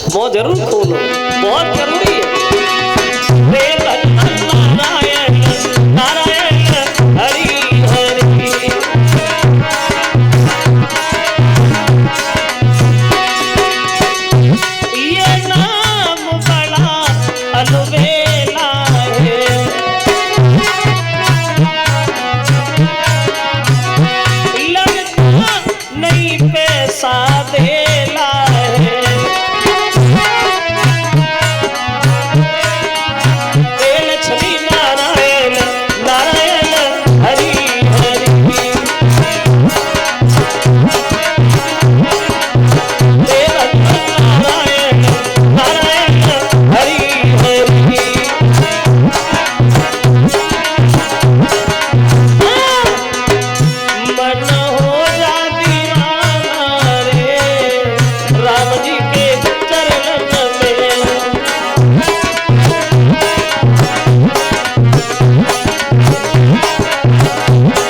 वो जरूर खोलो, बहुत जरूरी है। नारायण नारायण हरि हरि, ये नाम बड़ा अलबेला है, लगता नहीं पैसा देला है। लक्ष्मी नारायण नारायण हरि हरि, नारायण नारायण हरि हरि। मन हो जा दीवाना रे राम जी के चरणन में,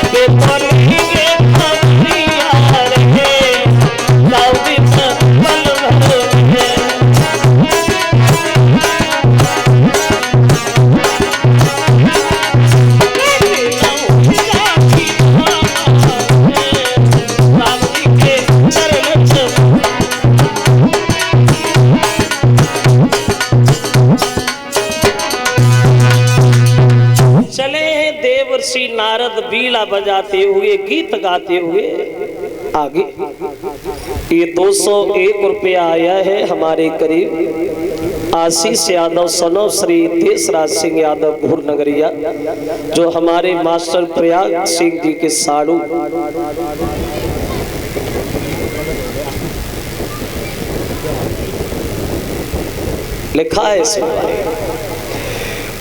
के पलिगे पतिया रे दाऊदी पल भर में। राम जी के चरणन में चले हैं देवर्षि नारद बीड़ा बजाते हुए गीत गाते हुए आगे। ये 201 रुपया आया है हमारे करीब आशीष यादव सनो श्री देशराज सिंह यादव भूर नगरिया, जो हमारे मास्टर प्रयाग सिंह जी के साड़ू। लिखा है इसमें,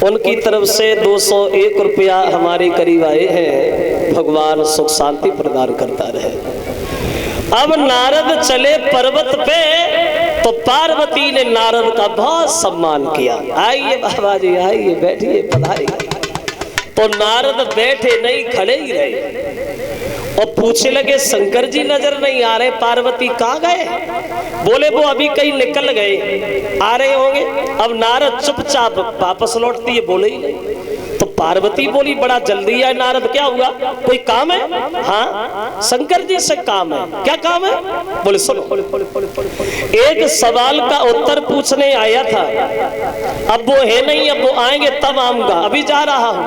उनकी तरफ से 201 रुपया हमारे करीब आए हैं। भगवान सुख शांति प्रदान करता रहे। अब नारद चले पर्वत पे तो पार्वती ने नारद का बहुत सम्मान किया। आइए बाबा जी आइए, बैठिए, पधारिए। तो नारद बैठे नहीं, खड़े ही रहे और पूछने लगे शंकर जी नजर नहीं आ रहे, पार्वती कहाँ गए? बोले वो अभी कहीं निकल गए, आ रहे होंगे। अब नारद चुपचाप वापस लौटती है, बोले ही नहीं। तो पार्वती बोली बड़ा जल्दी है नारद, क्या हुआ, कोई काम है? हाँ शंकर जी से काम है। क्या काम है? बोले सुनो, एक सवाल का उत्तर पूछने आया था, अब वो है नहीं, अब वो आएंगे तब आऊंगा, अभी जा रहा हूं।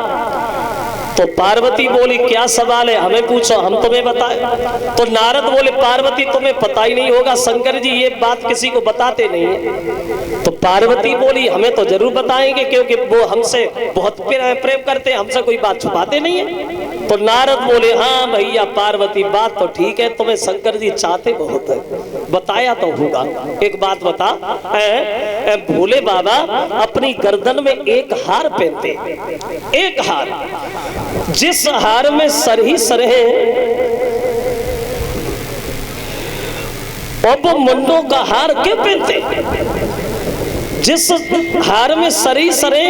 तो पार्वती बोली क्या सवाल है, हमें पूछो, हम तुम्हें बताएं। तो नारद बोले पार्वती तुम्हें पता ही नहीं होगा, शंकर जी ये बात किसी को बताते नहीं है। तो पार्वती बोली हमें तो जरूर बताएंगे, क्योंकि वो हमसे बहुत प्रेम करते हैं, हमसे कोई बात छुपाते नहीं है। तो नारद बोले हाँ भैया पार्वती बात तो ठीक है, तुम्हें शंकर जी चाहते बहुत है, बताया तो होगा। एक बात बता, भोले बाबा अपनी गर्दन में एक हार पहनते, एक हार, जिस हार में सर ही सर है, और वो मुंडों का हार क्यों पहनते? जिस हार में सरी सरे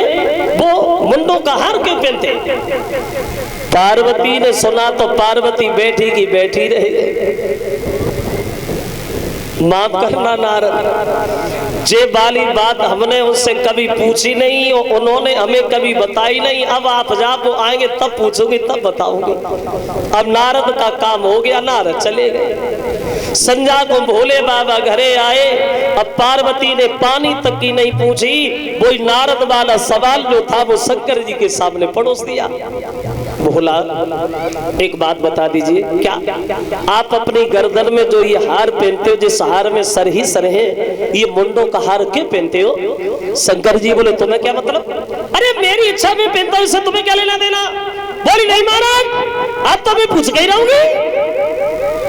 वो मुंडों का हार क्यों पहनते? पार्वती ने सुना तो पार्वती बैठी की बैठी रही। माफ करना नारद, जे वाली बात हमने उनसे कभी पूछी नहीं और उन्होंने हमें कभी बताई नहीं। अब आप जब वो आएंगे तब पूछोगे तब बताओगे। अब नारद का काम हो गया, नारद चले गए। संध्या को भोले बाबा घरे आए, अब पार्वती ने पानी तक की नहीं पूछी, वही नारद वाला सवाल जो था वो शंकर जी के सामने परोस दिया। भोला एक बात बता दीजिए, क्या आप अपनी गर्दन में जो ये हार पहनते हो, जिस हार में सर ही सर है, ये मुंडों का हार क्यों पहनते हो? शंकर जी बोले तुम्हें क्या मतलब? अरे मेरी इच्छा में पहनता हूं, इससे तुम्हें क्या लेना देना? बोली नहीं महाराज, आप तो मैं पूछ के ही रहूंगी।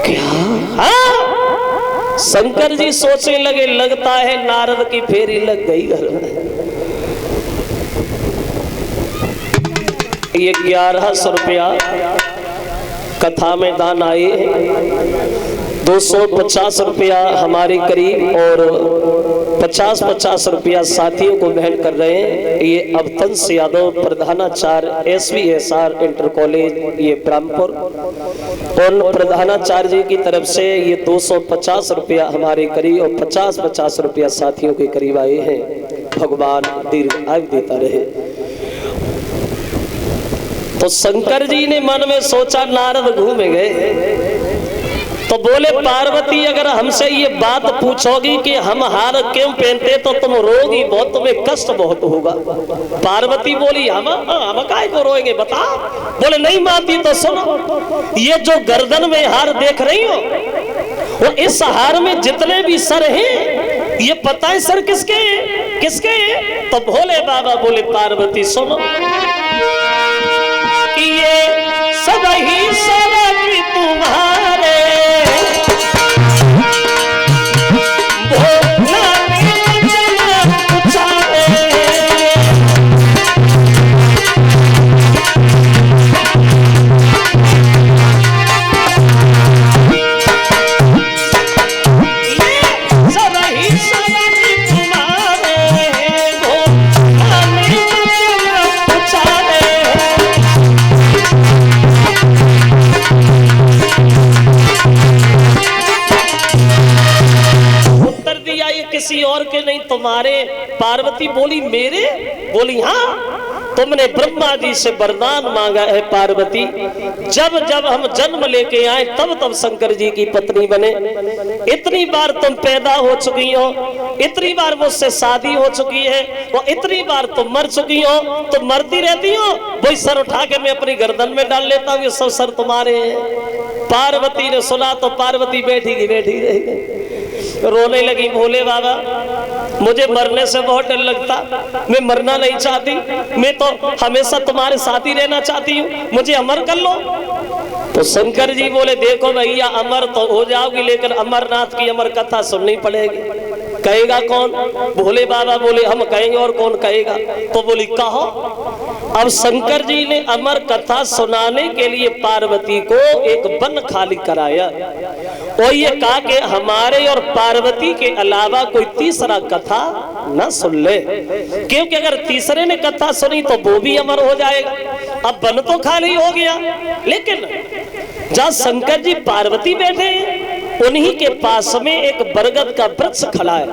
क्या? हाँ? शंकर जी सोचने लगे, लगता है नारद की फेरी लग गई घर में। ये 1100 रुपया कथा में दान आए, 250 रुपया हमारे करीब और 50-50 रुपया साथियों को भेंट कर रहे हैं। ये अवतंस यादव प्रधानाचार्य SVSR इंटर कॉलेज ये ब्रह्मपुर, उन प्रधानाचार्य जी की तरफ से ये 250 रुपया हमारे करीब और 50-50 रुपया साथियों के करीब आए हैं। भगवान दीर्घ आयु देता रहे। तो शंकर जी ने मन में सोचा, नारद घूम गए तो बोले पार्वती अगर हमसे ये बात पूछोगी कि हम हार क्यों पहनते तो तुम रोगी बहुत, तुम्हें कष्ट बहुत होगा। पार्वती बोली हम काहे को रोएंगे बता। बोले नहीं मानती तो सुनो, ये जो गर्दन में हार देख रही हो वो इस हार में जितने भी सर हैं ये पता है सर किसके किसके? तो भोले बाबा बोले पार्वती सुनो कि ये सब ही सर तुम्हारे किसी और के नहीं तुम्हारे। पार्वती बोली मेरे? बोली हाँ, तुमने ब्रह्मा जी से वरदान मांगा है पार्वती। जब जब हम जन्म लेके आए तब तब शंकर जी की पत्नी बने। इतनी बार तुम पैदा हो चुकी हो, इतनी बार मुझसे शादी हो चुकी है और इतनी बार तुम मर चुकी हो। तुम मरती रहती हो, वही सर उठा के मैं अपनी गर्दन में डाल लेता हूँ, ये सब सर तुम्हारे हैं। पार्वती ने सुना तो पार्वती बैठी रह गई, रोने लगी। भोले बाबा मुझे मरने से बहुत डर लगता, मैं मरना नहीं चाहती, मैं तो हमेशा तुम्हारे साथ ही रहना चाहती हूँ, मुझे अमर कर लो। तो शंकर जी बोले देखो भैया अमर तो हो जाओगी लेकिन अमरनाथ की अमर कथा सुननी पड़ेगी। कहेगा कौन? भोले बाबा बोले हम कहेंगे और कौन कहेगा? तो बोली कहो। अब शंकर जी ने अमर कथा सुनाने के लिए पार्वती को एक वन खाली कराया और ये कहा कि हमारे और पार्वती के अलावा कोई तीसरा कथा न सुन ले, क्योंकि अगर तीसरे ने कथा सुनी तो वो भी अमर हो जाएगा। अब वन तो खाली हो गया, लेकिन जहाँ शंकर जी पार्वती बैठे उन्हीं के पास में एक बरगद का वृक्ष खड़ा है।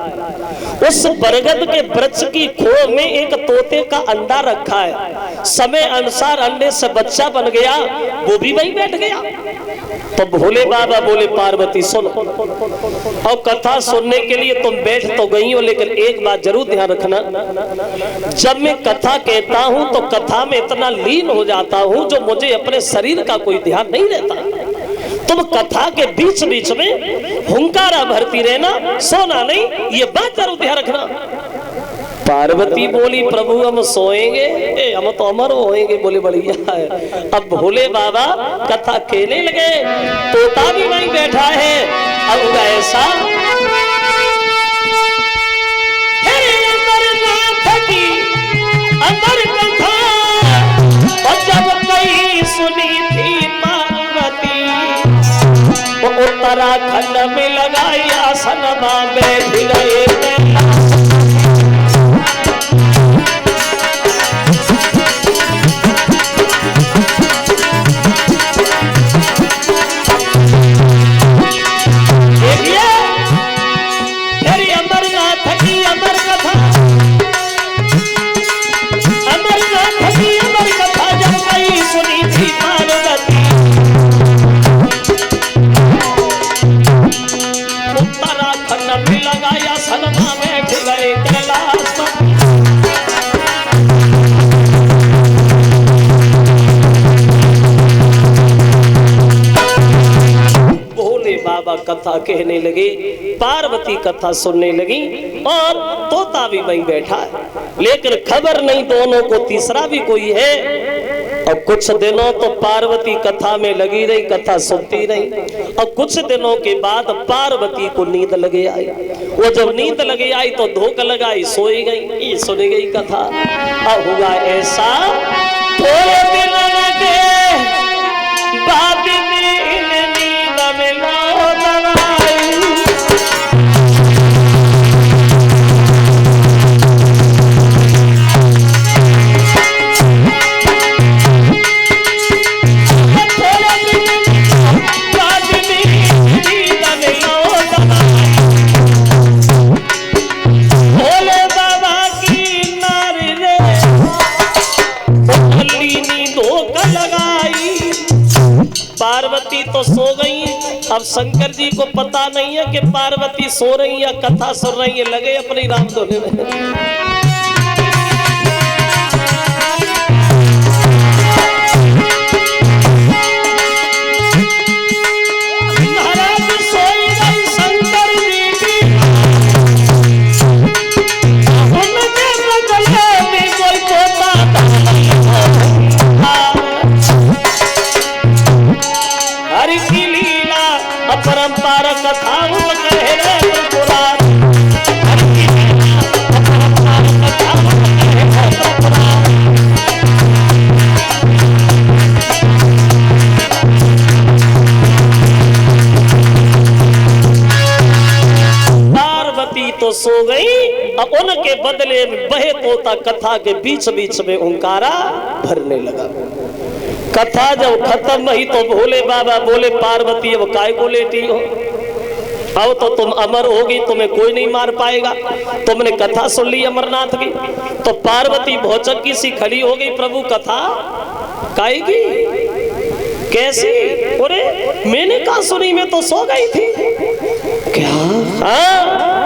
उस बरगद के वृक्ष की खोह में एक तोते का अंडा रखा है। समय अनुसार अंडे से बच्चा बन गया, वो भी वहीं बैठ गया। तो भोले बाबा बोले पार्वती सुनो, और कथा सुनने के लिए तुम बैठ तो गई हो, लेकिन एक बात जरूर ध्यान रखना, जब मैं कथा कहता हूं तो कथा में इतना लीन हो जाता हूं जो मुझे अपने शरीर का कोई ध्यान नहीं रहता। तुम कथा के बीच बीच में हुंकारा भरती रहना, सोना नहीं, ये बात जरूर ध्यान रखना। पार्वती बोली प्रभु हम सोएंगे, हम तो अमर होएंगे। बोले बढ़िया है। अब भोले बाबा कथा कहने लगे, तोता भी वहीं बैठा है। अब ऐसा अमर कथा और जब कहीं सुनी थी पार्वती, वो उत्तराखंड में लगाई आसनमा बैठ गए। कथा कहने लगे, पार्वती कथा सुनने लगी और तोता भी वहीं बैठा है, लेकिन खबर नहीं दोनों को तीसरा भी कोई है। और कुछ दिनों तो पार्वती कथा में लगी रही, कथा सुनती रही, और कुछ दिनों के बाद पार्वती को नींद लगे आई। वो जब नींद लगे आई तो धोख लगाई, सोई गई, सुन गई कथा। अब हुआ ऐसा, थोड़े दिन लगे बाद में नींद में लो दवाई। अब शंकर जी को पता नहीं है कि पार्वती सो रही है, कथा सुन रही है, लगे अपनी राम धोने में। तो सो गई, अब उनके बदले में बहे तोता कथा के बीच बीच में ओंकारा भरने लगा। कथा जब खत्म हुई तो भोले बाबा बोले, पार्वती अब काय को लेटी हो, अब तो तुम अमर होगी, तुम्हें कोई नहीं मार पाएगा। तुमने कथा सुन ली अमरनाथ की। तो पार्वती भौचक्की सी खड़ी हो गई, प्रभु कथा काय की कैसी? अरे मैंने कहा सुनी, मैं तो सो गई थी। क्या? हाँ।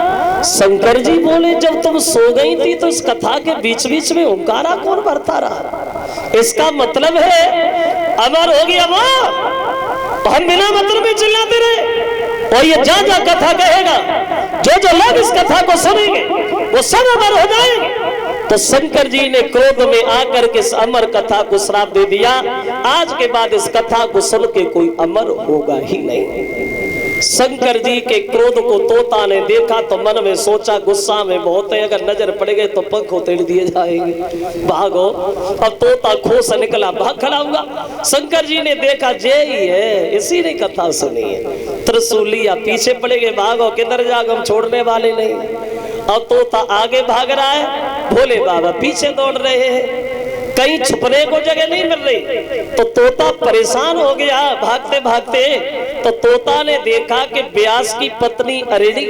शंकर जी बोले, जब तुम सो गई थी तो इस कथा के बीच बीच में ओंकारा कौन भरता रहा? इसका मतलब है अमर होगी अब हम बिना मतलब में चिल्लाते रहे, और ये जा जा कथा कहेगा, जो जो लोग इस कथा को सुनेंगे वो सब अमर हो जाएंगे। तो शंकर जी ने क्रोध में आकर के इस अमर कथा को श्राप दे दिया, आज के बाद इस कथा को सुन के कोई अमर होगा ही नहीं। शंकर जी के क्रोध को तोता ने देखा तो मन में सोचा, गुस्सा में बहुत है, अगर नजर पड़ गए तो पंख उतेड़ दिए जाएंगे, भागो। अब तोता खो से निकला, भाग खड़ा हुआ। शंकर जी ने देखा जय ही है, इसी ने कथा सुनी है, त्रिशूलिया पीछे पड़ गए, भागो, किधर जाओ, हम छोड़ने वाले नहीं। अब तोता आगे भाग रहा है, भोले बाबा पीछे दौड़ रहे हैं, कहीं छुपने को जगह नहीं मिल रही। तो तोता परेशान हो गया भागते भागते। तो तोता ने देखा कि व्यास की पत्नी अरेडी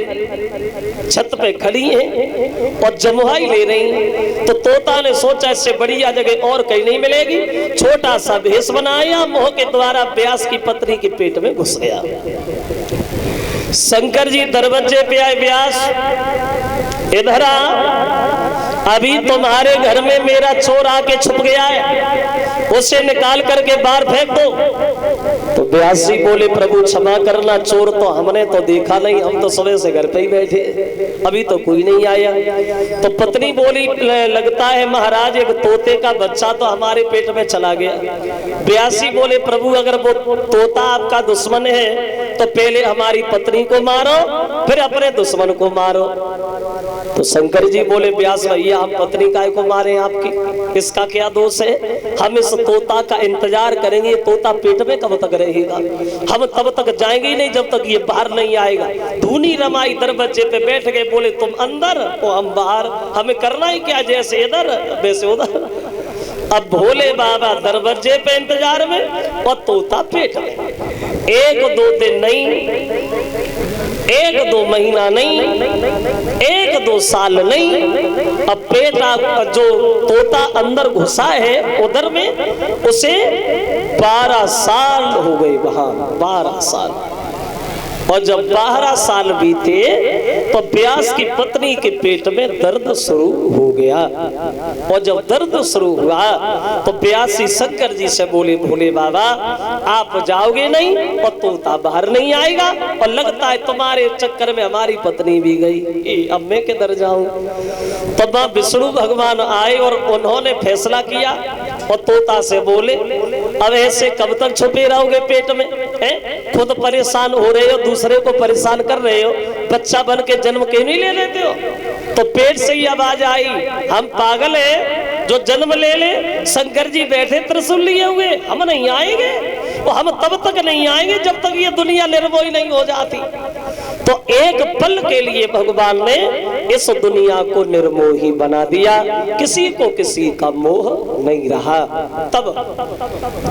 छत पे खड़ी है और जमुहाई ले रही है। तो तोता ने सोचा इससे बढ़िया जगह और कहीं नहीं मिलेगी, छोटा सा भेष बनाया, मोह के द्वारा व्यास की पत्नी के पेट में घुस गया। शंकर जी दरवाजे पे आए, व्यास इधर आ, अभी तुम्हारे घर में मेरा चोर आके छुप गया है, उसे निकाल करके बाहर फेंक दो। तो व्यास जी बोले, प्रभु क्षमा करना, चोर तो हमने तो देखा नहीं, हम तो सुबह से घर पे ही बैठे, अभी तो कोई नहीं आया। तो पत्नी बोली, लगता है महाराज एक तोते का बच्चा तो हमारे पेट में चला गया। व्यास जी बोले, प्रभु अगर वो तोता आपका दुश्मन है तो पहले हमारी पत्नी को मारो, फिर अपने दुश्मन को मारो। तो शंकर जी बोले, व्यास भैया हम पत्नी काय को मारे आपकी, इसका क्या दोष है? हम इस तोता का इंतजार करेंगे, तोता पेट में कब तक रहेगा, हम तब तक जाएंगे ही नहीं जब तक ये बाहर नहीं आएगा। धूनी रमाई दरवाजे पे बैठ गए, बोले तुम अंदर तो हम बाहर, हमें करना ही क्या, जैसे इधर वैसे उधर। अब भोले बाबा दरवाजे पे इंतजार में और तोता पेट में। एक दो दिन नहीं, एक दो महीना नहीं, एक दो साल नहीं, अब पेटा जो तोता अंदर घुसा है उधर में उसे 12 साल हो गए, वहां 12 साल। और जब 12 साल बीते तो व्यास की पत्नी के पेट में दर्द शुरू हो गया। और जब दर्द शुरू हुआ तो व्यासी शंकर जी से बोले, भोले बाबा आप जाओगे नहीं और तोता बाहर नहीं आएगा, और लगता है तुम्हारे चक्कर में हमारी पत्नी भी गई, अब मैं किधर जाऊं? तब विष्णु भगवान आए और उन्होंने फैसला किया और तोता से बोले, अब ऐसे कब तक छुपे रहोगे पेट में? खुद परेशान हो रहे हो, दूसरे को परेशान कर रहे हो, बच्चा बन के जन्म क्यों नहीं ले लेते हो? तो पेट से ही आवाज आई, हम पागल है जो जन्म ले ले, शंकर जी बैठे त्रिशूल लिए हुए, हम नहीं आएंगे, वो हम तब तक नहीं आएंगे जब तक ये दुनिया निर्मोही नहीं हो जाती। तो एक पल के लिए भगवान ने इस दुनिया को निर्मोही बना दिया, किसी को किसी का मोह नहीं रहा। तब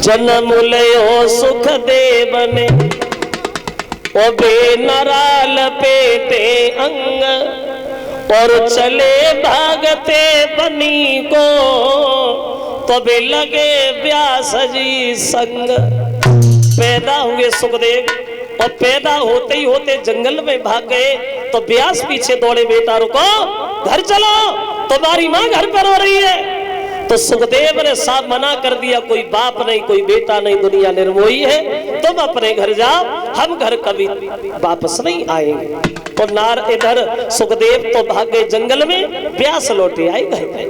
जन्म ले सुख देव ने ओ बेनराल पेटे अंग, और चले भागते बनी को, तबे लगे व्यास जी संग। पैदा हुए सुखदेव, और पैदा होते ही होते जंगल में भाग गए तो व्यास पीछे दौड़े, बेटा रुको, घर चलो, तुम्हारी माँ घर पर हो रही है। तो सुखदेव ने साफ मना कर दिया, कोई बाप नहीं, कोई बेटा नहीं, दुनिया निर्मोही है, तुम अपने घर जाओ, हम घर कभी वापस नहीं आएंगे। तो नार इधर सुखदेव तो भाग गए जंगल में, व्यास लौटे आए घर में।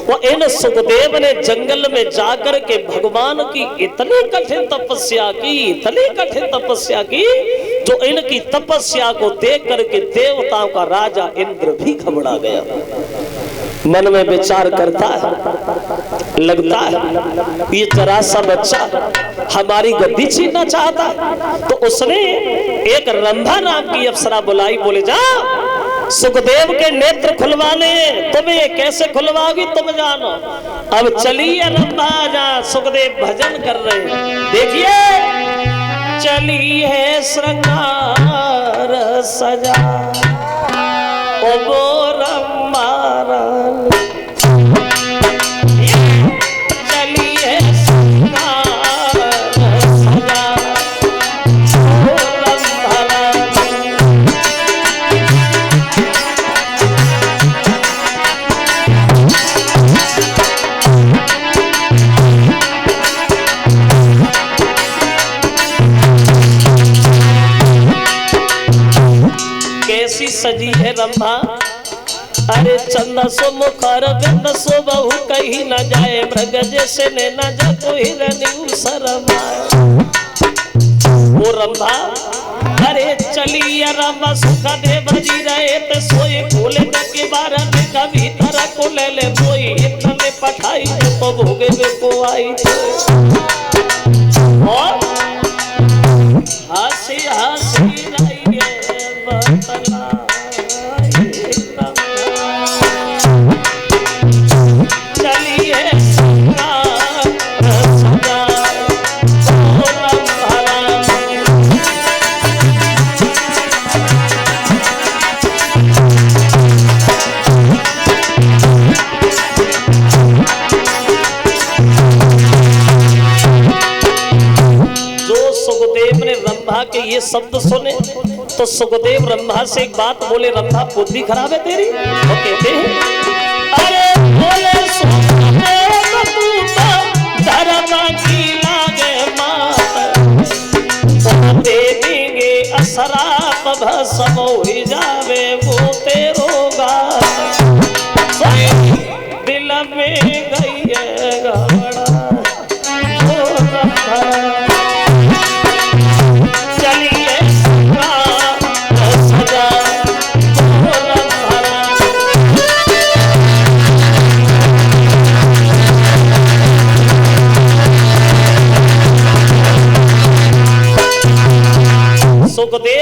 और इन सुखदेव ने जंगल में जाकर के भगवान की इतनी कठिन तपस्या की, इतनी कठिन तपस्या की, जो इनकी तपस्या को देख करके देवताओं का राजा इंद्र भी घबरा गया। मन में विचार करता है, लगता है ये जरा सा बच्चा हमारी गद्दी छीनना चाहता है। तो उसने एक रंभा नाम की अप्सरा बुलाई, बोले जा सुखदेव के नेत्र खुलवाने, तुम्हें कैसे खुलवाओगी तुम जानो। अब चलिए रंभा, जा सुखदेव भजन कर रहे हैं, देखिए चली है श्रृंगार सजा ओ वो रंभा चली है श्रृंगार सजा ओ रंभा। कैसी सजी है रंभा, अरे चंदा सो मुखार बिंद सो बहु कहीं न जाए, मृग जैसे ने न जा कोई रनी शरमाए। वो रंभा अरे चली रंभा सुखा देव जी रहे ते सोए खोले के बारह का भीतर को ले ले बोई, इतने पठाई तो भोगे वे को आई। और हंसी हंसी रही है बतला के ये शब्द सुने तो सुखदेव रंभा से एक बात बोले, रंभा बुद्धि खराब है तेरी। वो कहते हैं अरे बोले सुखदेव तू तो धर्म की लागे मात, दे देंगे असराप भस्म हो जावे वो तेरो गात। दिल में गई है घबरा वो रंभा सुखदेव